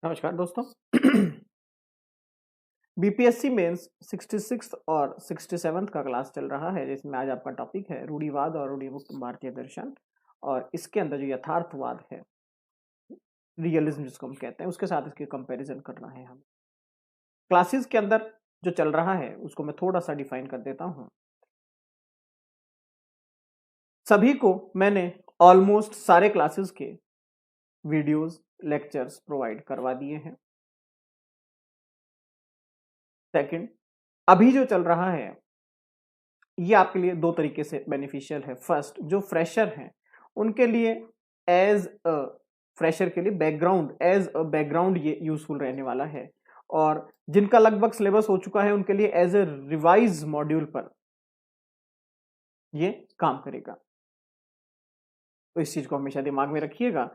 नमस्कार दोस्तों। BPSC mains 66 और 67 का क्लास चल रहा है, जिसमें आज आपका टॉपिक है रूढ़िवाद और रूढ़िमुक्त भारतीय दर्शन। और इसके अंदर जो यथार्थवाद है, रियलिज्म जिसको हम कहते हैं, उसके साथ इसकी कंपैरिजन करना है हमें। क्लासेस के अंदर जो चल रहा है उसको मैं थोड़ा सा डिफाइन कर देता हूं। सभी को मैंने ऑलमोस्ट सारे क्लासेस के वीडियोस लेक्चर्स प्रोवाइड करवा दिए हैं। सेकंड, अभी जो चल रहा है ये आपके लिए दो तरीके से बेनिफिशियल है। फर्स्ट, जो फ्रेशर हैं उनके लिए एज अ फ्रेशर के लिए बैकग्राउंड ये यूजफुल रहने वाला है, और जिनका लगभग सिलेबस हो चुका है उनके लिए एज ए रिवाइज मॉड्यूल पर ये काम करेगा। तो इस चीज को हमेशा दिमाग में रखिएगा।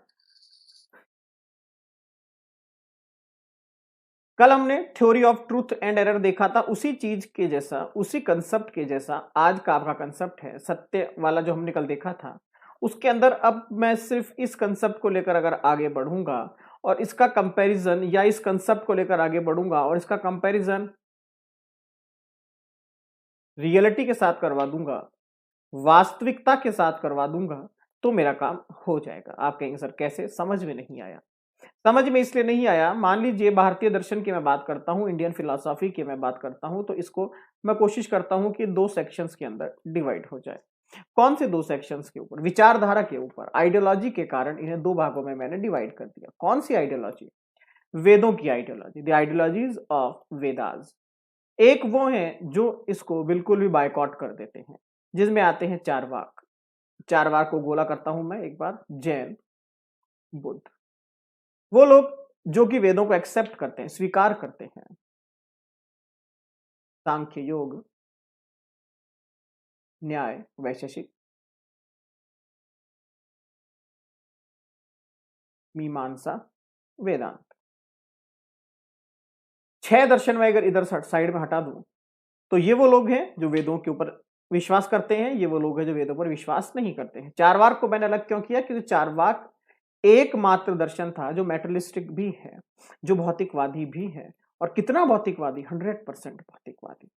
कल हमने theory of truth and error देखा था, उसी चीज के जैसा, उसी कंसेप्ट के जैसा आज का आपका कंसेप्ट है सत्य वाला, जो हमने कल देखा था। उसके अंदर अब मैं सिर्फ इस कंसेप्ट को लेकर अगर आगे बढ़ूंगा और इसका कंपैरिजन, या इस कंसेप्ट को लेकर आगे बढ़ूंगा और इसका कंपैरिजन रियलिटी के साथ करवा दूंगा, वास्तविकता के साथ करवा दूंगा, तो मेरा काम हो जाएगा। आप कहेंगे सर कैसे, समझ में नहीं आया। समझ में इसलिए नहीं आया, मान लीजिए भारतीय दर्शन की मैं बात करता हूं, इंडियन फिलॉसफी की मैं बात करता हूं, तो इसको मैं कोशिश करता हूं कि दो सेक्शंस के अंदर डिवाइड हो जाए। कौन से दो सेक्शंस के ऊपर? विचारधारा के ऊपर। आइडियोलॉजी के कारण इन्हें दो भागों में मैंने डिवाइड कर दिया। कौन सी आइडियोलॉजी? वेदों की ideology, the ideologies of Vedas. एक वो हैं जो इसको बिल्कुल भी बायकॉट कर देते हैं, जिसमें आते हैं चारवाक। चारवाक को गोला करता हूं मैं एक बार, जैन, बुद्ध। वो लोग जो कि वेदों को एक्सेप्ट करते हैं, स्वीकार करते हैं। सांख्य योग, न्याय, वैशेषिक, मीमांसा, वेदांत। छह दर्शन में अगर इधर साइड में हटा दूं तो ये वो लोग हैं जो वेदों के ऊपर विश्वास करते हैं, ये वो लोग हैं जो वेदों पर विश्वास नहीं करते हैं। चारवाक को मैंने अलग क्यों किया? क्योंकि चारवाक एकमात्र दर्शन था जो मेटलिस्टिक भी है, जो भौतिकवादी भी है। और कितना भौतिकवादी? 100% भौतिकवादी।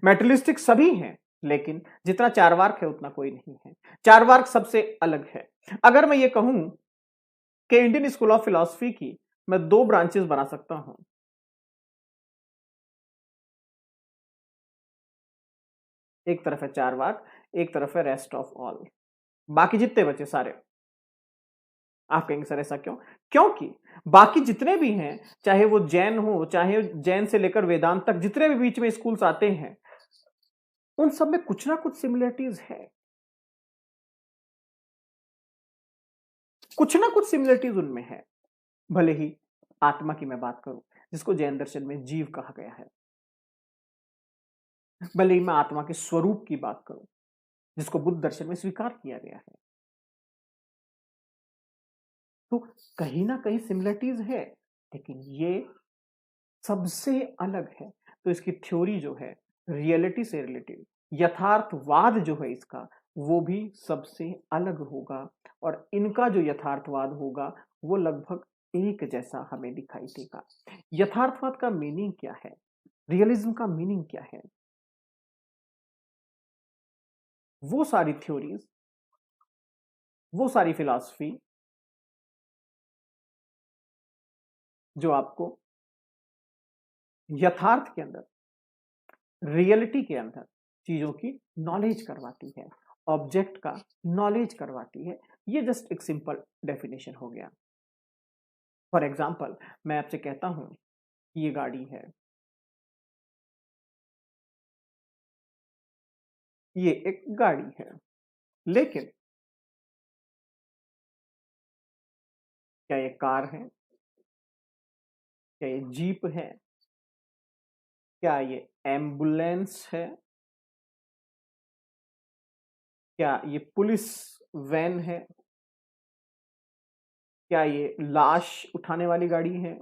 मेटलिस्टिक सभी हैं, लेकिन जितना चारवाक है उतना कोई नहीं है। चारवाक सबसे अलग है। अगर मैं ये कहूं कि इंडियन स्कूल ऑफ फिलॉसफी की मैं दो ब्रांचेस बना सकता हूं, एक तरफ है चारवाक, एक तरफ है रेस्ट ऑफ ऑल, बाकी जितने बचे सारे। आप कहेंगे सर ऐसा क्यों? क्योंकि बाकी जितने भी हैं, चाहे वो जैन हो, चाहे जैन से लेकर वेदांत तक जितने भी बीच में स्कूल्स आते हैं, उन सब में कुछ ना कुछ सिमिलरिटीज है। कुछ ना कुछ सिमिलरिटीज उनमें है। भले ही आत्मा की मैं बात करूं, जिसको जैन दर्शन में जीव कहा गया है, भले ही मैं आत्मा के स्वरूप की बात करूं, जिसको बुद्ध दर्शन में स्वीकार किया गया है, तो कहीं ना कहीं सिमिलरिटीज है। लेकिन ये सबसे अलग है। तो इसकी थ्योरी जो है, रियलिटी से रिलेटेड यथार्थवाद जो है इसका, वो भी सबसे अलग होगा। और इनका जो यथार्थवाद होगा वो लगभग एक जैसा हमें दिखाई देगा। यथार्थवाद का मीनिंग क्या है? रियलिज्म का मीनिंग क्या है? वो सारी थ्योरीज, वो सारी फिलॉसफी जो आपको यथार्थ के अंदर, रियलिटी के अंदर चीजों की नॉलेज करवाती है, ऑब्जेक्ट का नॉलेज करवाती है। ये जस्ट एक सिंपल डेफिनेशन हो गया। फॉर एग्जाम्पल, मैं आपसे कहता हूं कि ये गाड़ी है, ये एक गाड़ी है, लेकिन क्या ये कार है? क्या ये जीप है? क्या ये एम्बुलेंस है? क्या ये पुलिस वैन है? क्या ये लाश उठाने वाली गाड़ी है?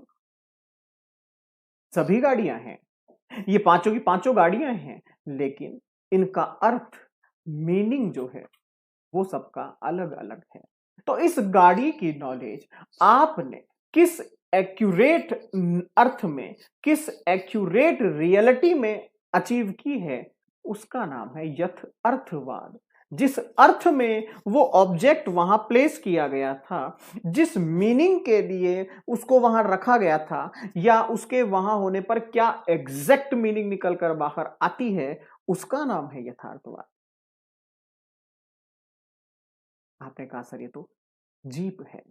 सभी गाड़ियां हैं, ये पांचों की पांचों गाड़ियां हैं, लेकिन इनका अर्थ, मीनिंग जो है, वो सबका अलग अलग है। तो इस गाड़ी की नॉलेज आपने किस एक्यूरेट अर्थ में, किस एक्यूरेट रियलिटी में अचीव की है, उसका नाम है यथार्थवाद। जिस अर्थ में वो ऑब्जेक्ट वहां प्लेस किया गया था, जिस मीनिंग के लिए उसको वहां रखा गया था, या उसके वहां होने पर क्या एग्जैक्ट मीनिंग निकल कर बाहर आती है, उसका नाम है यथार्थवाद। आपने कहा सर ये तो जीप है,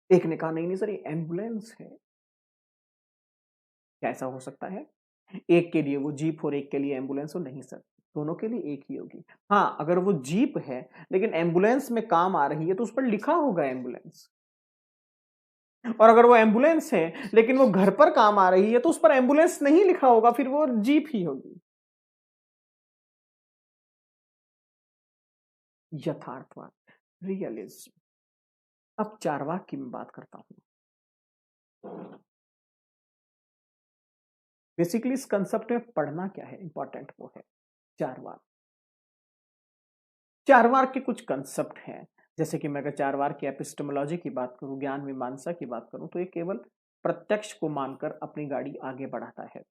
एक ने कहा नहीं नहीं सर ये एम्बुलेंस है। क्या ऐसा हो सकता है? एक के लिए वो जीप और एक के लिए एम्बुलेंस हो? नहीं सर, दोनों के लिए एक ही होगी। हाँ, अगर वो जीप है लेकिन एम्बुलेंस में काम आ रही है तो उस पर लिखा होगा एम्बुलेंस। और अगर वो एम्बुलेंस है लेकिन वो घर पर काम आ रही है तो उस पर एम्बुलेंस नहीं लिखा होगा, फिर वो जीप ही होगी। यथार्थवाद, रियलिज्म। अब चारवाक की मैं बात करता हूं। बेसिकली इस कंसेप्ट में पढ़ना क्या है इंपॉर्टेंट वो है चारवाक। चारवाक के कुछ कंसेप्ट हैं, जैसे कि मैं अगर चारवाक की एपिस्टेमोलॉजी की बात करूं, ज्ञान मीमांसा की बात करूं, तो ये केवल प्रत्यक्ष को मानकर अपनी गाड़ी आगे बढ़ाता है।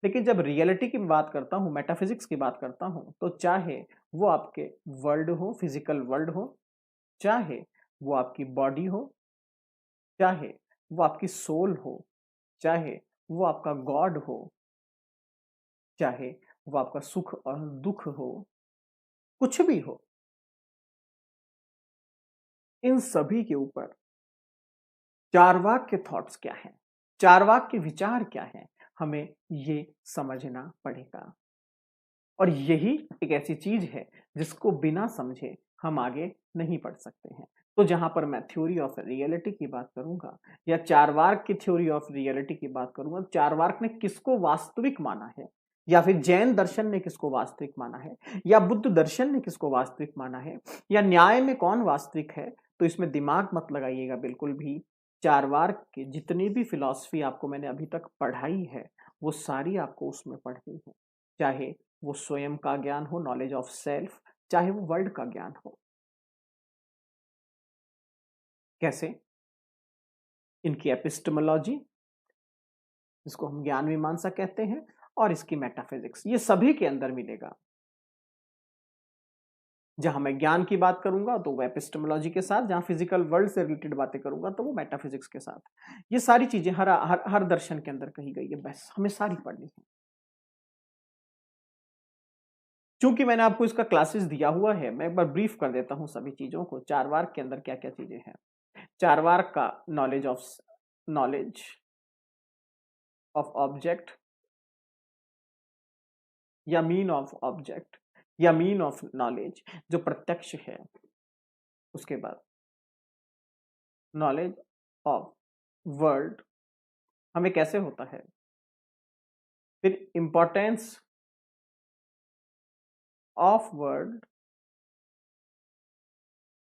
लेकिन जब रियलिटी की बात करता हूं, मेटाफिजिक्स की बात करता हूं, तो चाहे वो आपके वर्ल्ड हो, फिजिकल वर्ल्ड हो, चाहे वो आपकी बॉडी हो, चाहे वो आपकी सोल हो, चाहे वो आपका गॉड हो, चाहे वो आपका सुख और दुख हो, कुछ भी हो, इन सभी के ऊपर चारवाक के थॉट्स क्या हैं, चारवाक के विचार क्या हैं, हमें ये समझना पड़ेगा। और यही एक ऐसी चीज है जिसको बिना समझे हम आगे नहीं बढ़ सकते हैं। तो जहां पर मैं थ्योरी ऑफ रियलिटी की बात करूंगा या चारवाक की थ्योरी ऑफ रियलिटी की बात करूंगा, चारवाक ने किसको वास्तविक माना है, या फिर जैन दर्शन ने किसको वास्तविक माना है, या बुद्ध दर्शन ने किसको वास्तविक माना है, या न्याय में कौन वास्तविक है, तो इसमें दिमाग मत लगाइएगा बिल्कुल भी। चारवाक की जितनी भी फिलॉसफी आपको मैंने अभी तक पढ़ाई है, वो सारी आपको उसमें पढ़नी है। चाहे वो स्वयं का ज्ञान हो, नॉलेज ऑफ सेल्फ, चाहे वो वर्ल्ड का ज्ञान हो। कैसे? इनकी एपिस्टेमोलॉजी, जिसको हम ज्ञान मीमांसा कहते हैं, और इसकी मेटाफिजिक्स, ये सभी के अंदर मिलेगा। जहां मैं ज्ञान की बात करूंगा तो वो एपिस्टेमोलॉजी के साथ, जहां फिजिकल वर्ल्ड से रिलेटेड बातें करूंगा तो वो मेटाफिजिक्स के साथ। ये सारी चीजें हर दर्शन के अंदर कही गई है, बस हमें सारी पढ़नी है। चूंकि मैंने आपको इसका क्लासेस दिया हुआ है, मैं एक बार ब्रीफ कर देता हूं सभी चीजों को। चारवाक के अंदर क्या क्या चीजें हैं। चारवाक का नॉलेज ऑफ ऑब्जेक्ट, या मीन ऑफ ऑब्जेक्ट, या मीन ऑफ नॉलेज जो प्रत्यक्ष है। उसके बाद नॉलेज ऑफ वर्ल्ड हमें कैसे होता है। फिर importance of world,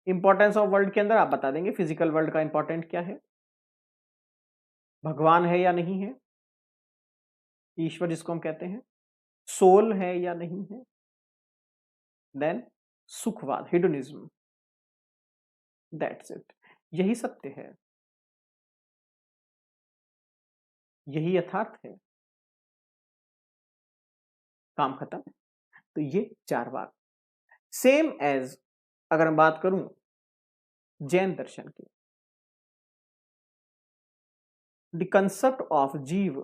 importance of world के अंदर आप बता देंगे फिजिकल वर्ल्ड का इंपॉर्टेंट क्या है, भगवान है या नहीं है, ईश्वर जिसको हम कहते हैं, सोल है या नहीं है, देन सुखवाद, हिडनिज्म, दैट्स इट। यही सत्य है, यही यथार्थ है, काम खत्म। तो ये चार वाक सेम एज, अगर मैं बात करूं जैन दर्शन की, द कंसेप्ट ऑफ जीव,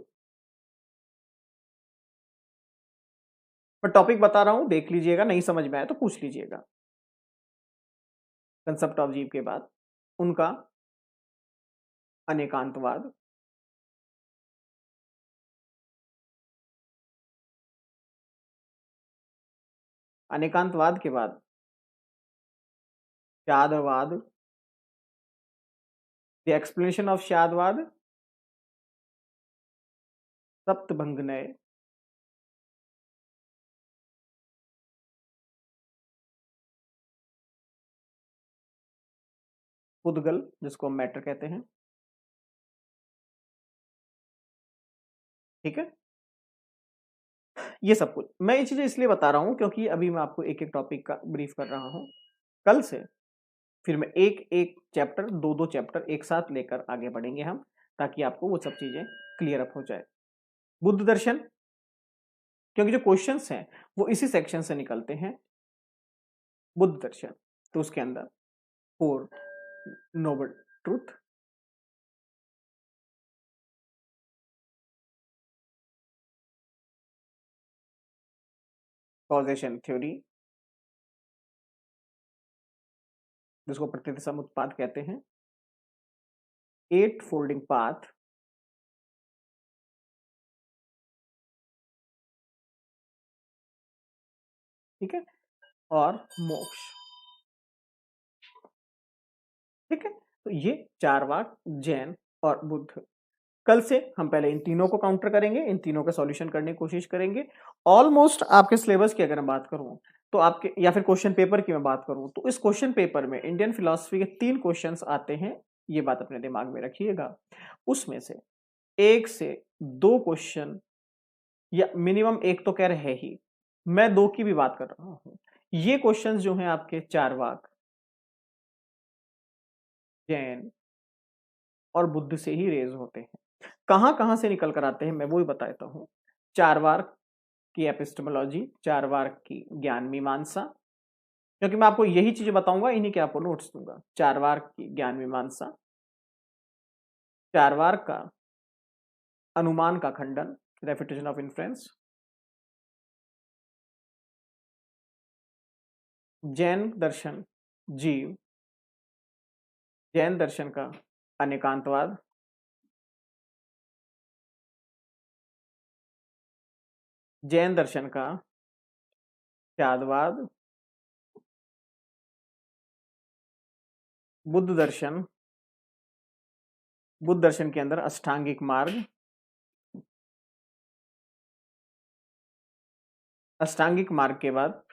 मैं टॉपिक बता रहा हूं, देख लीजिएगा, नहीं समझ में आया तो पूछ लीजिएगा। कंसेप्ट ऑफ जीव के बाद उनका अनेकांतवाद, अनेकांतवाद के बाद शादवाद, द एक्सप्लेनेशन ऑफ शादवाद, सप्तभंगनय, पुद्गल जिसको हम मैटर कहते हैं। ठीक है, ये सब कुछ मैं ये चीजें इसलिए बता रहा हूं क्योंकि अभी मैं आपको एक एक टॉपिक का ब्रीफ कर रहा हूं। कल से फिर मैं एक एक चैप्टर, दो दो चैप्टर एक साथ लेकर आगे बढ़ेंगे हम, ताकि आपको वो सब चीजें क्लियर अप हो जाए। बुद्ध दर्शन, क्योंकि जो क्वेश्चंस हैं वो इसी सेक्शन से निकलते हैं। बुद्ध दर्शन, तो उसके अंदर 4 नोबल ट्रूथ, कॉजेशन थ्योरी, जिसको प्रकृति समुत्पाद कहते हैं, 8 फोल्डिंग पाथ, ठीक है, और मोक्ष। ठीक है, तो ये 4 वाक जैन और बुद्ध। कल से हम पहले इन तीनों को काउंटर करेंगे, इन तीनों का सॉल्यूशन करने की कोशिश करेंगे। ऑलमोस्ट आपके सिलेबस की अगर मैं बात करूं तो आपके, या फिर क्वेश्चन पेपर की मैं बात करूं तो इस क्वेश्चन पेपर में इंडियन फिलॉसफी के 3 क्वेश्चंस आते हैं, ये बात अपने दिमाग में रखिएगा। उसमें से 1 से 2 क्वेश्चन, या मिनिमम 1 तो कह रहे हैं ही, मैं 2 की भी बात कर रहा हूं। ये क्वेश्चंस जो हैं आपके 4 वाक जैन और बुद्ध से ही रेज होते हैं। कहां कहां से निकल कर आते हैं मैं वो ही बताता हूं। 4 वाक की एपिस्टेमोलॉजी, 4 वाक की ज्ञान मीमांसा, क्योंकि मैं आपको यही चीजें बताऊंगा, इन्हीं के आपको नोट्स दूंगा। 4 वाक की ज्ञान मीमांसा, 4 वाक का अनुमान का खंडन, रेफिटेशन ऑफ इन्फ्रेंस, जैन दर्शन जीव, जैन दर्शन का अनेकांतवाद, जैन दर्शन का त्यागवाद, बुद्ध दर्शन, बुद्ध दर्शन के अंदर अष्टांगिक मार्ग, अष्टांगिक मार्ग के बाद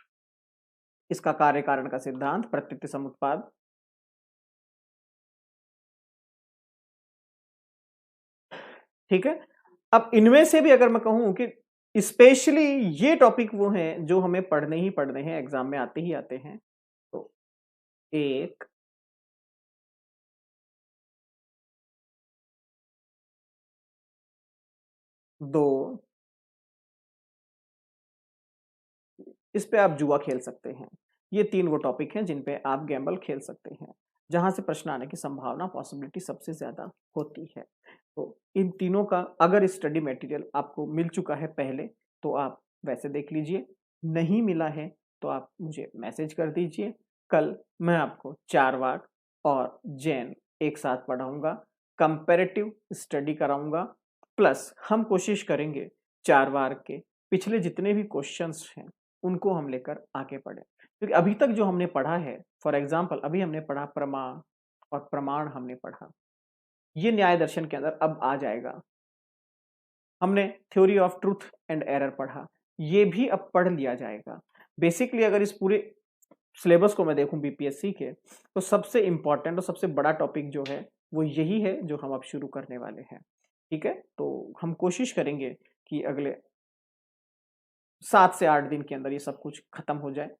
इसका कार्य कारण का सिद्धांत, प्रत्यक्ष समुत्पाद, ठीक है। अब इनमें से भी अगर मैं कहूं कि स्पेशली ये टॉपिक वो हैं जो हमें पढ़ने ही पढ़ने हैं, एग्जाम में आते ही आते हैं, तो 1, 2, इस पे आप जुआ खेल सकते हैं। ये 3 वो टॉपिक हैं जिन पे आप गैम्बल खेल सकते हैं, जहां से प्रश्न आने की संभावना, पॉसिबिलिटी सबसे ज्यादा होती है। तो इन तीनों का अगर स्टडी मटेरियल आपको मिल चुका है पहले, तो आप वैसे देख लीजिए, नहीं मिला है तो आप मुझे मैसेज कर दीजिए। कल मैं आपको 4 वाक और जैन एक साथ पढ़ाऊंगा, कंपैरेटिव स्टडी कराऊंगा, प्लस हम कोशिश करेंगे 4 वाक के पिछले जितने भी क्वेश्चंस हैं उनको हम लेकर आगे बढ़े। क्योंकि अभी तक जो हमने पढ़ा है, फॉर एग्जाम्पल अभी हमने पढ़ा प्रमाण, और प्रमाण हमने पढ़ा, ये न्याय दर्शन के अंदर अब आ जाएगा। हमने theory of truth and error पढ़ा, ये भी अब पढ़ लिया जाएगा। बेसिकली अगर इस पूरे सिलेबस को मैं देखूं बीपीएससी के, तो सबसे इंपॉर्टेंट और सबसे बड़ा टॉपिक जो है वो यही है जो हम अब शुरू करने वाले हैं। ठीक है, तो हम कोशिश करेंगे कि अगले 7 से 8 दिन के अंदर ये सब कुछ खत्म हो जाए।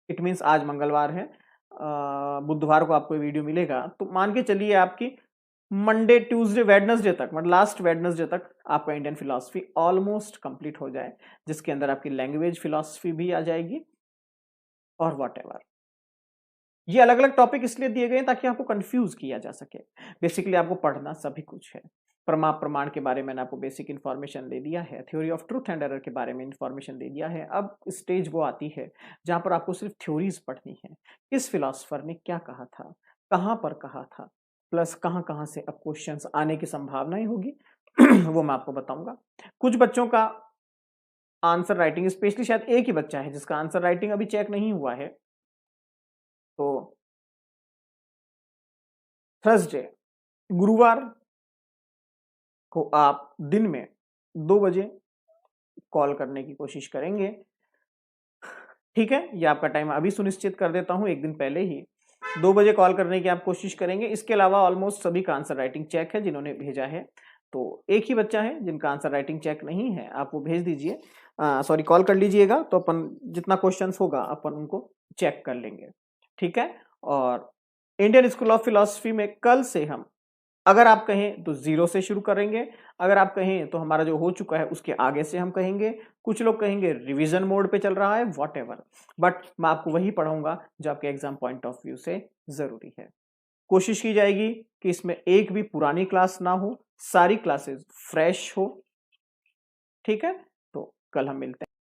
इट मीन्स आज मंगलवार है, बुधवार को आपको वीडियो मिलेगा, तो मान के चलिए आपकी मंडे ट्यूसडे वेडनेसडे तक, मतलब लास्ट वेडनेसडे तक आपका इंडियन फिलॉसफी ऑलमोस्ट कंप्लीट हो जाए, जिसके अंदर आपकी लैंग्वेज फिलॉसफी भी आ जाएगी और वॉट एवर। ये अलग अलग टॉपिक इसलिए दिए गए ताकि आपको कंफ्यूज किया जा सके। बेसिकली आपको पढ़ना सभी कुछ है। प्रमाण के बारे में मैंने आपको बेसिक इन्फॉर्मेशन दे दिया है, theory of truth and error के बारे में इन्फॉर्मेशन दे दिया है। अब स्टेज वो आती है जहां पर आपको सिर्फ थ्योरीज पढ़नी है, किस फिलोसफर ने क्या कहा था, कहां पर कहा था, प्लस कहां कहां से अब क्वेश्चंस आने की संभावनाएं होगी वो मैं आपको बताऊंगा। कुछ बच्चों का आंसर राइटिंग, स्पेशली शायद एक ही बच्चा है जिसका आंसर राइटिंग अभी चेक नहीं हुआ है, तो थर्सडे, गुरुवार को आप दिन में 2 बजे कॉल करने की कोशिश करेंगे। ठीक है, ये आपका टाइम अभी सुनिश्चित कर देता हूं, एक दिन पहले ही 2 बजे कॉल करने की आप कोशिश करेंगे। इसके अलावा ऑलमोस्ट सभी का आंसर राइटिंग चेक है जिन्होंने भेजा है, तो एक ही बच्चा है जिनका आंसर राइटिंग चेक नहीं है, आप वो भेज दीजिए, सॉरी कॉल कर लीजिएगा, तो अपन जितना क्वेश्चंस होगा अपन उनको चेक कर लेंगे। ठीक है, और इंडियन स्कूल ऑफ फिलॉसफी में कल से हम, अगर आप कहें तो 0 से शुरू करेंगे, अगर आप कहें तो हमारा जो हो चुका है उसके आगे से हम कहेंगे, कुछ लोग कहेंगे रिवीजन मोड पे चल रहा है, व्हाटएवर, बट मैं आपको वही पढ़ाऊंगा जो आपके एग्जाम पॉइंट ऑफ व्यू से जरूरी है। कोशिश की जाएगी कि इसमें एक भी पुरानी क्लास ना हो, सारी क्लासेस फ्रेश हो। ठीक है, तो कल हम मिलते हैं।